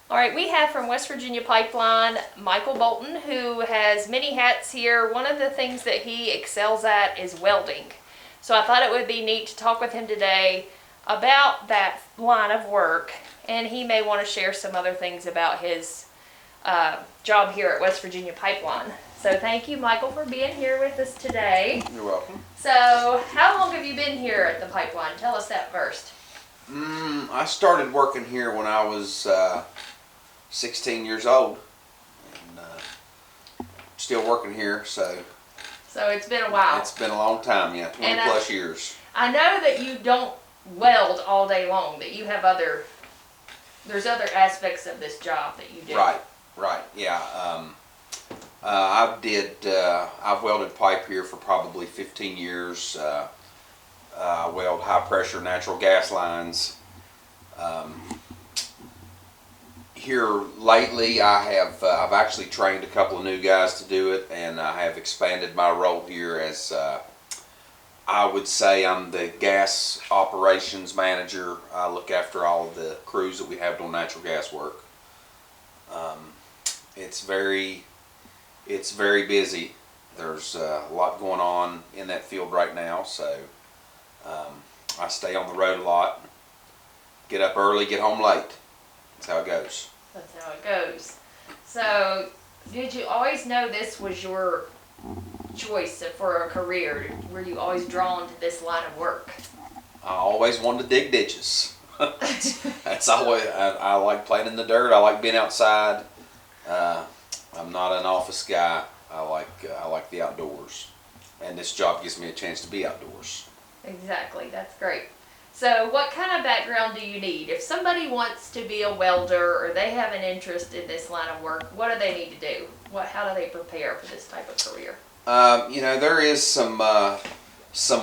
All right, we have from West Virginia Pipeline, Michael Bolton, who has many hats here. One of the things that he excels at is welding. So I thought it would be neat to talk with him today about that line of work, and he may want to share some other things about his job here at West Virginia Pipeline. So thank you, Michael, for being here with us today. You're welcome. So how long have you been here at the pipeline? Tell us that first. I started working here when I was 16 years old, and still working here, so it's been a while. it's been a long time, yeah, 20 And, plus years. I know that you don't weld all day long, that you have there's other aspects of this job that you do. Right, yeah. I've welded pipe here for probably 15 years. I weld high pressure natural gas lines. Here lately, I've actually trained a couple of new guys to do it, and I have expanded my role here as I would say I'm the gas operations manager. I look after all of the crews that we have doing natural gas work. It's very busy. There's a lot going on in that field right now, so I stay on the road a lot. Get up early, get home late. That's how it goes. That's how it goes. So, did you always know this was your choice for a career? Were you always drawn to this line of work? I always wanted to dig ditches. That's always, I like playing in the dirt. I like being outside. I'm not an office guy. I like the outdoors, and this job gives me a chance to be outdoors. Exactly, that's great. So what kind of background do you need? If somebody wants to be a welder or they have an interest in this line of work, what do they need to do? How do they prepare for this type of career? There is some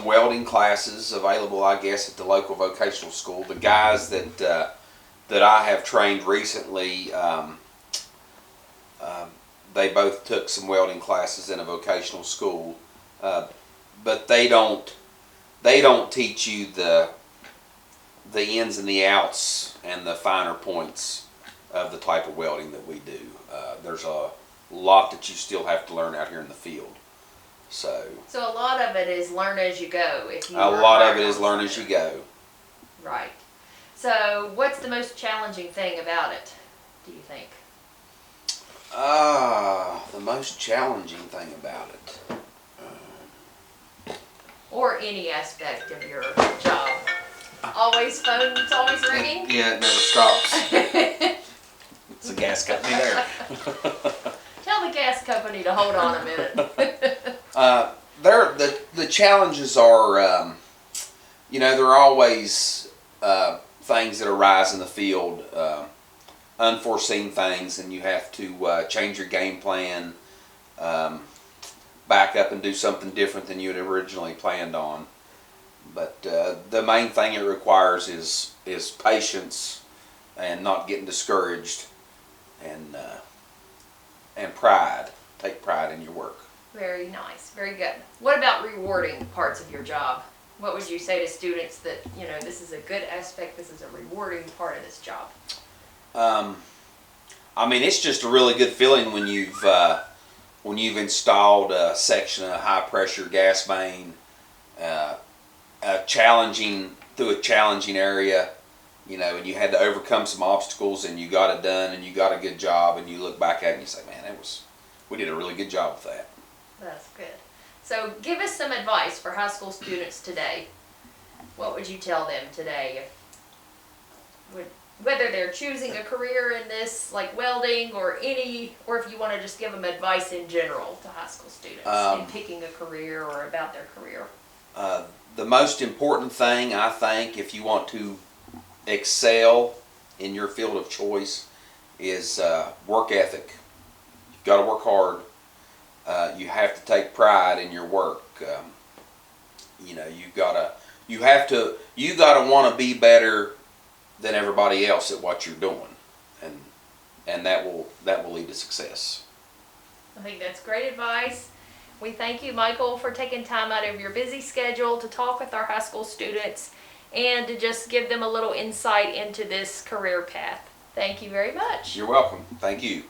welding classes available, I guess, at the local vocational school. The guys that I have trained recently, they both took some welding classes in a vocational school, but they don't teach you the ins and the outs and the finer points of the type of welding that we do. There's a lot that you still have to learn out here in the field. So a lot of it is learn as you go. A lot of it is learn as you go. Right. So what's the most challenging thing about it, do you think? The most challenging thing about it. Or any aspect of your job. Always phone's always ringing? Yeah, it never stops. It's a gas company there. Tell the gas company to hold on a minute. The challenges are, there are always things that arise in the field, unforeseen things, and you have to change your game plan, back up and do something different than you had originally planned on. But the main thing it requires is patience and not getting discouraged, and pride. Take pride in your work. Very nice. Very good. What about rewarding parts of your job? What would you say to students that, this is a good aspect, this is a rewarding part of this job? It's just a really good feeling when you've installed a section of high pressure gas main, through a challenging area, and you had to overcome some obstacles, and you got it done, and you got a good job, and you look back at it and you say, man, we did a really good job with that. That's good. So give us some advice for high school students today. What would you tell them today? Whether they're choosing a career in this, like welding, or if you want to just give them advice in general to high school students in picking a career or about their career. The most important thing, I think, if you want to excel in your field of choice, is work ethic. You've got to work hard. You have to take pride in your work. You gotta want to be better than everybody else at what you're doing, and that will lead to success. I think that's great advice. We thank you, Michael, for taking time out of your busy schedule to talk with our high school students and to just give them a little insight into this career path. Thank you very much. You're welcome. Thank you.